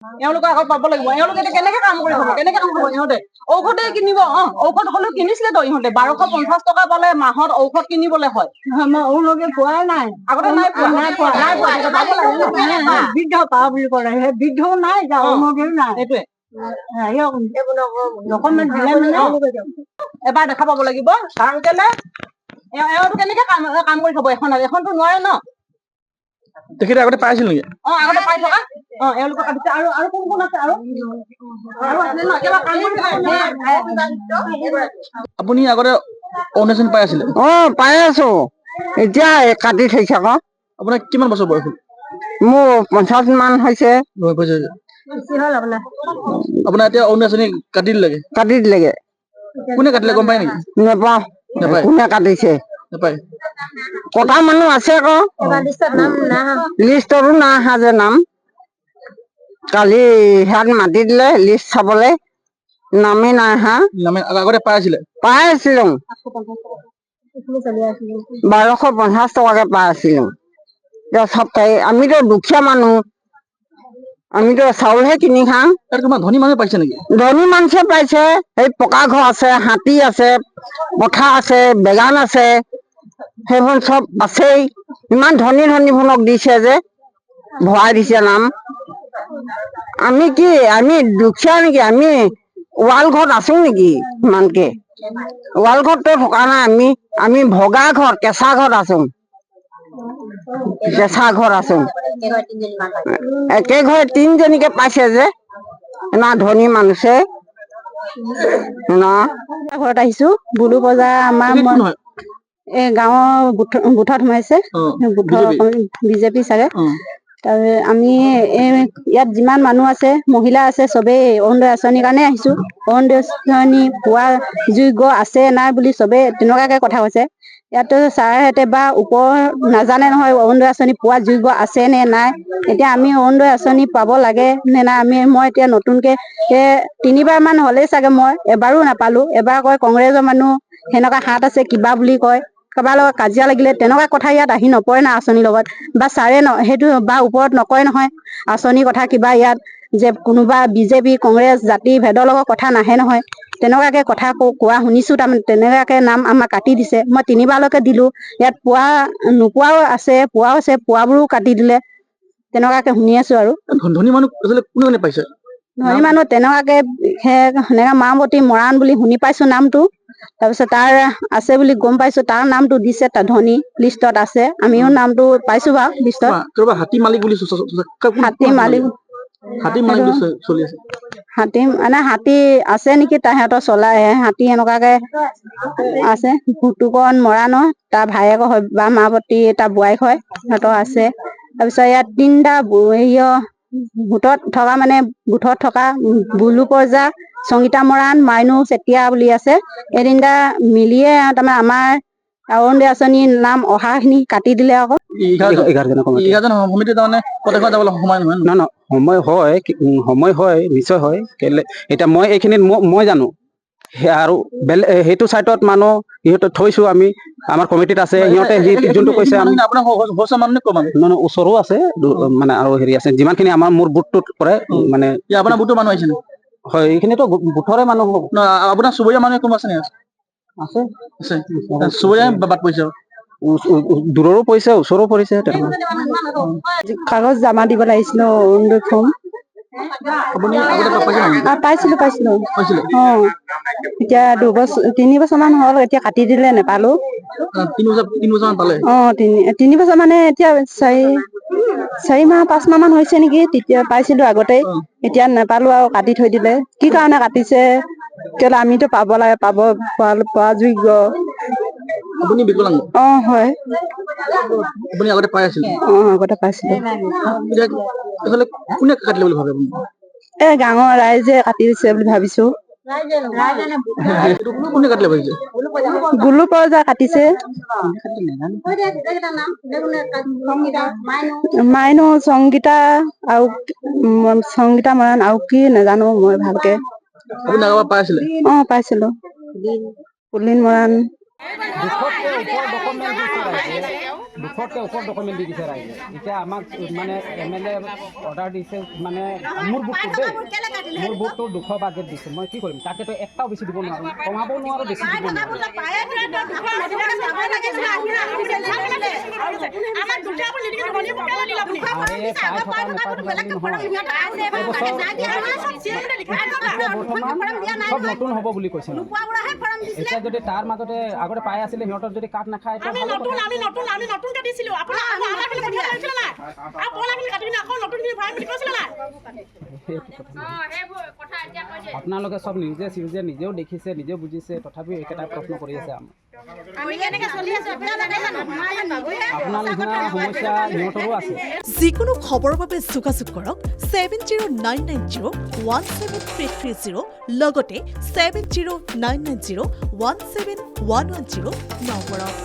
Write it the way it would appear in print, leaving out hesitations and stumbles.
এওঁলোকে আকৌ পাব লাগিব। এওঁলোকে এতিয়া কেনেকে কাম কৰি খাব, কেনেকে কাম কৰিব ইহঁতে? ঔষধে কিনিব, ঔষধ হ'লেও কিনিছিলেতো ইহঁতে 1250 টকা পালে মাহত ঔষধ কিনিবলৈ হয়। এওঁলোকে পোৱাই নাই, আগতে নাই পোৱা বৃদ্ধ পাওঁ বুলি ক'লে, সেই বৃদ্ধও নাই, অৰুণোদয়ো নাই। সেইটোৱে ডকুমেণ্ট দিলে মানে এবাৰ দেখা পাব লাগিব, কাৰণ কেলে এওঁটো কেনেকে কাম কৰি খাব এখনতো নোৱাৰে ন। তেখেতে আগতে পাইছিল নেকি? আগতে পাই থকা এওঁলোকৰ কাটিছে। আৰু কোন কোন আছে? আৰু আছে ন কিবা কাম আপুনি আগতে অৰুণোদয় পাই আছিলে? পাই আছো, এতিয়া কাটি থৈছে আকৌ। আপোনাৰ কিমান বছৰ বয়স হ'ল? মোৰ 50 মান হৈছে। আপোনাৰ এতিয়া অৰুণোদয় কাটি দিলেগে? কাটি দিলেগে। কোনে কাটিলে গম পায় নেকি? নেপাওঁ, নাপায়? কোনে কাটিছে নাপায়। কটা মানুহ আছে আকৌ, লিষ্টতো নাই অহা যে নাম। কালি সেয়াত মাতি দিলে লিষ্ট চাবলে, নামেই নাই অহা। আগতে পাই আছিলে? পাই আছিলো, 1250 টকাকে পাই আছিলো। আমিতো দুখীয়া মানুহ, আমিতো চাউলহে কিনি খাওঁ। ধনী মানুহে পাইছে নেকি? ধনী মানুহে পাইছে, এই পকা ঘৰ আছে, হাতী আছে, পথাৰ আছে, বেগান আছে, সেইবোৰ চব আছেই। ইমান ধনী ধনী ভনক দিছে যে ভৰাই দিছে নাম। আমি কি আমি দুখীয়া নেকি? আমি ৱাল ঘৰত আছো নেকি? ইমানকে ৱাল ঘৰতো থকা নাই, আমি ভগা ঘৰ, কেঁচা ঘৰত আছো। কেঁচা ঘৰ আছো, একে ঘৰে 3জনীকে পাইছে যে, ইমান ধনী মানুহে ঘৰত আহিছো। বুলু বজাৰ আমাৰ এই গাঁৱৰ বুথত সোমাইছে, বিজেপি চাগে। তাৰপিছত আমি ইয়াত যিমান মানুহ আছে, মহিলা আছে, চবেই অৰুণোদয় আঁচনিৰ কাৰণে আহিছো। অৰুণোদয় আঁচনি পোৱা যোগ্য আছে নাই বুলি চবে তেনেকুৱাকে কথা কৈছে। ইয়াতো ছাৰহঁতে বা ওপৰ নাজানে নহয় অৰুণোদয় আঁচনি পোৱা যোগ্য আছে নে নাই। এতিয়া আমি অৰুণোদয় আঁচনি পাব লাগে নে নাই, মই এতিয়া নতুনকে 3বাৰ মান হ'লেই চাগে, মই এবাৰো নাপালো। এবাৰ কয় কংগ্ৰেছৰ মানুহ সেনেকুৱা হাত আছে কিবা বুলি কয়, কাৰোবাৰ লগত কাজিয়া লাগিলে তেনেকুৱা কথা ইয়াত আহি নপৰে না আঁচনিৰ লগত, বা ছাৰে সেইটো বা ওপৰত নকয় নহয় আঁচনিৰ কথা কিবা। ইয়াত যে কোনোবা বিজেপি কংগ্ৰেছ জাতি ভেদৰ লগত কথা নাহে নহয়, তেনেকুৱাকে কথা কোৱা শুনিছো। তাৰমানে তেনেকুৱাকে নাম আমাক কাটি দিছে। মই 3বাৰলৈকে দিলো, ইয়াত পোৱা নোপোৱাও আছে, পোৱাও আছে, পোৱাবোৰো কাটি দিলে, তেনেকুৱাকে শুনি আছো। আৰু ধনী মানুহ কোনে পাইছে? ধনী মানুহ তেনেকুৱাকে সেনেকা মামতি মৰাণ বুলি শুনি পাইছো নামটো। তাৰপিছত তাৰ আছে বুলি গম পাইছো, তাৰ নামটো দিছে, ধনী লিষ্টত আছে। আমিও নামটো পাইছো বাৰু লিষ্টত। হাতী মালিক বুলি হাতী মালিক চলি আছে। হাতী মানে হাতী আছে নেকি তাহাঁতৰ চলাই হাতী এনেকুৱাকে আছে। ভুতুকন মৰাণৰ তাৰ ভায়েক হয় বা মাপতি তাৰ বোৱাৰীক হয়, সিহঁতৰ আছে। তাৰপিছত ইয়াত 3টা গোটত থকা মানে গোটত থকা বুলু বজা, সংগীতা মৰাণ, মাইনু চেতিয়া বুলি আছে। এই 3টা মিলিয়ে তাৰমানে আমাৰ অৰুণোদয় আঁচনিৰ নাম অহা খিনি কাটি দিলে আকৌ। 11জন সমিতি তাৰমানে প্ৰত্যেকবাৰ যাবলৈ সময় নহয়? সময় হয়, নিশ্চয় হয়। এতিয়া মই এইখিনিত মই জানো আৰু সেইটো চাইডত মানুহ সিহঁতে থৈছো, আমি আমাৰ কমিটিত আছে, সিহঁতে যোনটো কৈছে ওচৰো আছে মানে, আৰু হেৰি আছে যিমানখিনি আমাৰ মোৰ বুথটোত পৰে মানে। আপোনাৰ বুথৰ মানুহ আহিছে নেকি? হয়, এইখিনিতো বুথৰে মানুহ হ'ব। আপোনাৰ চুবুৰীয়া মানুহ কোনোবা আছে নেকি? আছে চুবুৰীয়া বাদ পৰিছে। দূৰৰো পৰিছে, ওচৰো পৰিছে। কাগজ জমা দিব লাগিছিল অৰুণোদয় ফৰ্ম। পাইছিলো এতিয়া 3 বছৰ মান হ'ল, এতিয়া কাটি দিলে নেপালো। 3 বছৰ মান পালে? 3 বছৰ মানে এতিয়া 4 মাহ 5 মাহ মান হৈছে নেকি, তেতিয়া পাইছিলো আগতে। এতিয়া নেপালো আৰু কাটি থৈ দিলে। কি কাৰণে কাটিছে, কেলে আমিতো পাব লাগে, পোৱা যোগ্য। আপুনি বিকলাংগ? হয়। আপুনি আগতে পাই আছিলে? আগতে পাইছিলো। কোনে কাটিলে বুলি ভাবে? গাঁৱৰ ৰাইজে কাটি দিছে বুলি ভাবিছো। কোনে কাটিলে ভাবিছে? বুলু বজা কাটিছে। মাইনু, সংগীতা আৰু সংগীতা মৰাণ আৰু কি নাজানো মই ভালকে। আপুনি আগৰ পাই আছিলে? পাইছিলো। পুলিন মৰাণ। 200তকৈ ওপৰ ডকুমেণ্ট দি দিছে ৰাইজে। এতিয়া আমাক মানে MLA অৰ্ডাৰ দিছে মানে মোৰ বুথটো দেই, মোৰ বুথটো 200 বাজেট দিছে, মই কি কৰিম? তাকেতো এটাও বেছি দিব নোৱাৰোঁ, কমাব নোৱাৰোঁ, বেছি দিব নোৱাৰোঁ। সব নতুন হ'ব বুলি কৈছে। এতিয়া যদি তাৰ মাজতে আগতে পাই আছিলে সিহঁতৰ যদি কাট নাখায় আপোনালোকে চব নিজেও দেখিছে, নিজেও বুজিছে, তথাপিও একেটা প্ৰশ্ন কৰি আছে আমাৰ। আপোনাৰ নিচিনা সমস্যা সিহঁতৰো আছে। যিকোনো খবৰৰ বাবে যোগাযোগ কৰক 7099017330 লগতে 7099017110 নম্বৰত।